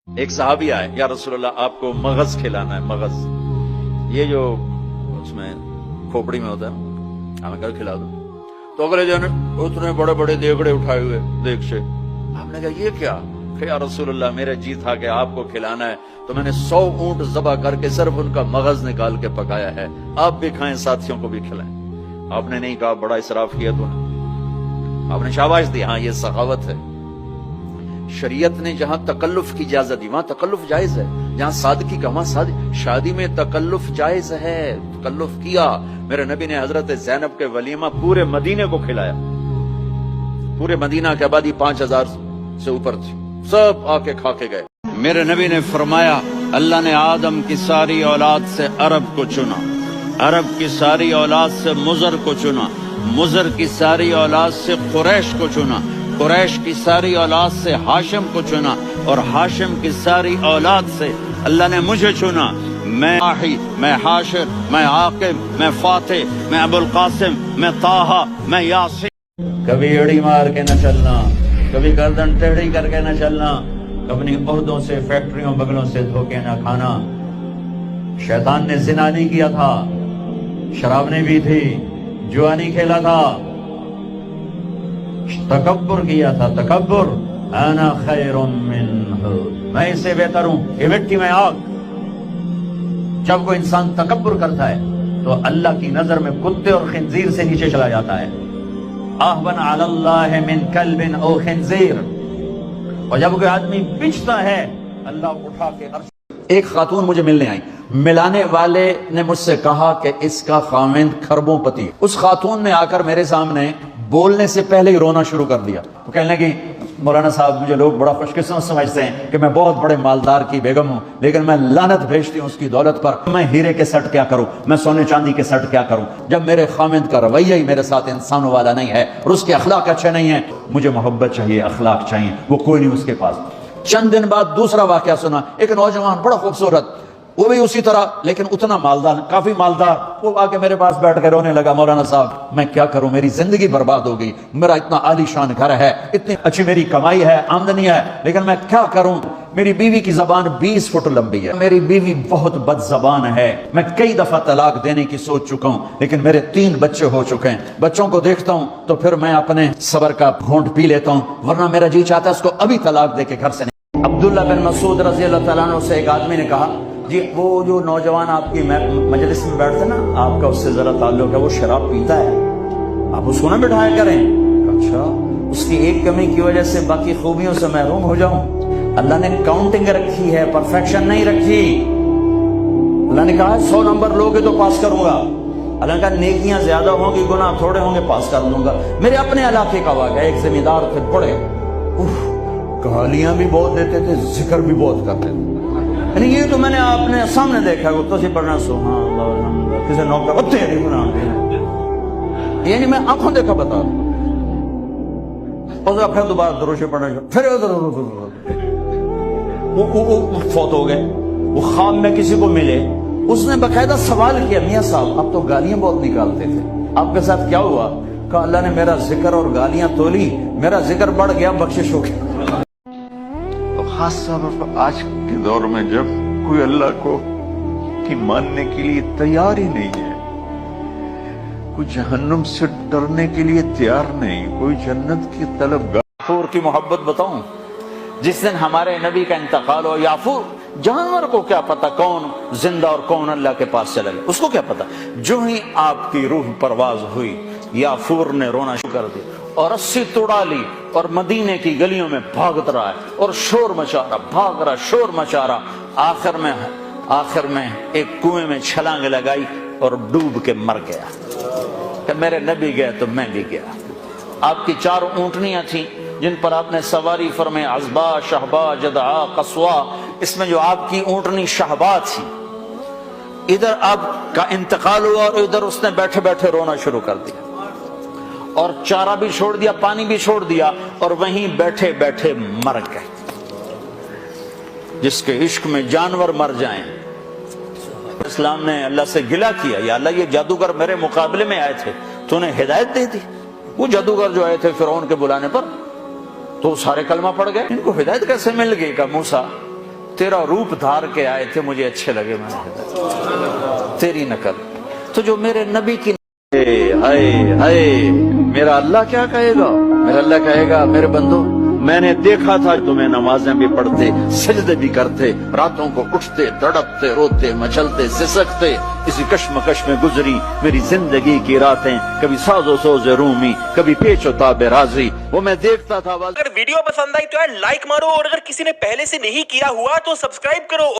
ایک صحابی آئے, یا رسول اللہ آپ کو مغز کھلانا ہے. مغز یہ جو اس میں کھوپڑی میں ہوتا ہے, ہمیں کل کھلا دو. تو اگلے دن اتنے بڑے بڑے دیگڑے اٹھائے ہوئے دیگ سے. آپ نے کہا یہ کیا؟ کہ یا رسول اللہ میرا جی تھا کہ آپ کو کھلانا ہے, تو میں نے 100 اونٹ ذبح کر کے صرف ان کا مغز نکال کے پکایا ہے, آپ بھی کھائیں ساتھیوں کو بھی کھلائیں. آپ نے نہیں کہا بڑا اسراف کیا تو نے, آپ نے شاباش دی, ہاں یہ سخاوت ہے. شریعت نے جہاں تکلف کی اجازت دی وہاں تکلف جائز ہے, جہاں سادگی کا وہاں شادی میں تکلف جائز ہے. تکلف کیا. میرے نبی نے حضرت زینب کے ولیمہ پورے مدینے کو کھلایا. پورے مدینہ کی آبادی 5000 سے اوپر تھی, سب آ کے کھا کے گئے. میرے نبی نے فرمایا اللہ نے آدم کی ساری اولاد سے عرب کو چنا, عرب کی ساری اولاد سے مضر کو چنا, مضر کی ساری اولاد سے قریش کو چنا, قریش کی ساری اولاد سے ہاشم کو چنا, اور ہاشم کی ساری اولاد سے اللہ نے مجھے چنا. میں آحی, میں حاشر, میں عاقب, میں فاتح, میں ابو القاسم, میں طاہا, میں یاسین. کبھی ایڑی مار کے نہ چلنا, کبھی گردن ٹیڑھی کر کے نہ چلنا, اپنی عہدوں سے فیکٹریوں بگلوں سے دھوکے نہ کھانا. شیطان نے زنا نہیں کیا تھا, شراب نہیں بھی تھی, جوا نہیں کھیلا تھا, تکبر کیا تھا. تکبر انا خیر منہ, میں اس سے بہتر ہوں, یہ مٹی میں آگ. جب کوئی انسان تکبر کرتا ہے تو اللہ کی نظر میں کتے اور خنزیر سے نیچے چلا جاتا ہے. اہون علی اللہ من کلب او خنزیر. اور جب کوئی آدمی بچتا ہے اللہ اٹھا کے عرش. ایک خاتون مجھے ملنے آئی, ملانے والے نے مجھ سے کہا کہ اس کا خاوند کھربوں پتی. اس خاتون نے آ کر میرے سامنے بولنے سے پہلے ہی رونا شروع کر دیا. وہ کہنے لگی مولانا صاحب مجھے لوگ بڑا خوش قسمت سمجھتے ہیں کہ میں بہت بڑے مالدار کی بیگم ہوں, لیکن میں لعنت بھیجتی ہوں اس کی دولت پر. میں ہیرے کے سٹ کیا کروں, میں سونے چاندی کے سٹ کیا کروں, جب میرے خاوند کا رویہ ہی میرے ساتھ انسانوں والا نہیں ہے اور اس کے اخلاق اچھے نہیں ہیں. مجھے محبت چاہیے, اخلاق چاہیے, وہ کوئی نہیں اس کے پاس. چند دن بعد دوسرا واقعہ سنا. ایک نوجوان بڑا خوبصورت, وہ بھی اسی طرح لیکن اتنا مالدار, کافی مالدار, وہ آ کے میرے پاس بیٹھ کے رونے لگا, مولانا صاحب میں کیا کروں, میری زندگی برباد ہو گئی, میرا اتنا عالی شان گھر ہے, اتنی اچھی میری کمائی ہے, آمدنی ہے, لیکن میں کیا کروں. میری بیوی کی زبان 20 فٹ لمبی ہے, میری بیوی بہت بد زبان ہے, میں کئی دفعہ طلاق دینے کی سوچ چکا ہوں, لیکن میرے 3 بچے ہو چکے ہیں. بچوں کو دیکھتا ہوں تو پھر میں اپنے صبر کا گھونٹ پی لیتا ہوں, ورنہ میرا جی چاہتا ہے اس کو ابھی طلاق دے کے گھر سے نہیں. عبداللہ بن مسعود رضی اللہ تعالیٰ عنہ سے ایک آدمی نے کہا, جی وہ جو نوجوان آپ کی مجلس میں بیٹھتے نا, آپ کا اس سے ذرا تعلق ہے, وہ شراب پیتا ہے, آپ اس کو نہ بٹھایا کریں. اچھا, اس کی ایک کمی کی وجہ سے باقی خوبیوں سے محروم ہو جاؤں؟ اللہ نے کاؤنٹنگ رکھی ہے, پرفیکشن نہیں رکھی. اللہ نے کہا 100 نمبر لوگے تو پاس کروں گا. اللہ نے کہا نیکیاں زیادہ ہوں گی, گناہ تھوڑے ہوں گے, پاس کر دوں گا. میرے اپنے علاقے کا واقعہ, ایک زمیندار تھے بڑے, گالیاں بھی بہت دیتے تھے, ذکر بھی بہت کرتے تھے. یعنی یہ تو میں نے اپنے سامنے دیکھا, تو سے پڑھنا سبحان اللہ الحمدللہ, کسی نوکر ہوتے ہیں گناہ, یعنی میں آنکھوں دیکھا بتا رہا ہوں. اور پھر دوبارہ دروش پڑھنا, پھر وہ فوت ہو گئے. وہ خواب میں کسی کو ملے, اس نے باقاعدہ سوال کیا, میاں صاحب آپ تو گالیاں بہت نکالتے تھے, آپ کے ساتھ کیا ہوا؟ کہا اللہ نے میرا ذکر اور گالیاں تولی, میرا ذکر بڑھ گیا, بخشش ہو گئی. خاص طور پر آج کے دور میں جب کوئی اللہ کو کی ماننے کے لیے تیار ہی نہیں ہے, کوئی جہنم سے ڈرنے کے لیے تیار نہیں, کوئی جنت کی طلب. یافور کی محبت بتاؤں, جس دن ہمارے نبی کا انتقال ہو, یافور جانور کو کیا پتا کون زندہ اور کون اللہ کے پاس چلا گیا, اس کو کیا پتا. جو ہی آپ کی روح پرواز ہوئی, یافور نے رونا شروع کر دیا اور رسی توڑا لی اور مدینے کی گلیوں میں بھاگت رہا ہے اور شور مچا رہا, بھاگ رہا, شور مچا رہا. آخر میں ایک کنویں میں چھلانگ لگائی اور ڈوب کے مر گیا. کہ میرے نبی گئے تو میں بھی گیا. آپ کی 4 اونٹنیاں تھیں جن پر آپ نے سواری فرمائی, عزبا, شہبا, جدعا, قصوا. اس میں جو آپ کی اونٹنی شہبا تھی, ادھر آپ کا انتقال ہوا اور ادھر اس نے بیٹھے بیٹھے رونا شروع کر دیا, اور چارہ بھی چھوڑ دیا, پانی بھی چھوڑ دیا, اور وہیں بیٹھے بیٹھے مر گئے. جس کے عشق میں جانور مر جائیں. اسلام نے اللہ سے گلہ کیا, یا اللہ یہ جادوگر میرے مقابلے میں آئے تھے, تو انہیں ہدایت دے دی. وہ جادوگر جو آئے تھے فرعون کے بلانے پر, تو سارے کلمہ پڑھ گئے, ان کو ہدایت کیسے مل گئی؟ کہ موسیٰ تیرا روپ دھار کے آئے تھے، مجھے اچھے لگے، میں نے تیری نقل تو جو میرے نبی کی ہائے میرا اللہ کیا کہے گا؟ میرا اللہ کہے گا میرے بندو میں نے دیکھا تھا تمہیں نمازیں بھی پڑھتے، سجدے بھی کرتے، راتوں کو اٹھتے، تڑپتے، روتے، مچلتے، سسکتے، اسی کشمکش میں گزری میری زندگی کی راتیں، کبھی ساز و سوز رومی، کبھی پیچ و تاب رازی، وہ میں دیکھتا تھا۔ اگر ویڈیو پسند آئی تو یار لائک مارو، اور اگر کسی نے پہلے سے نہیں کیا ہوا تو سبسکرائب کرو۔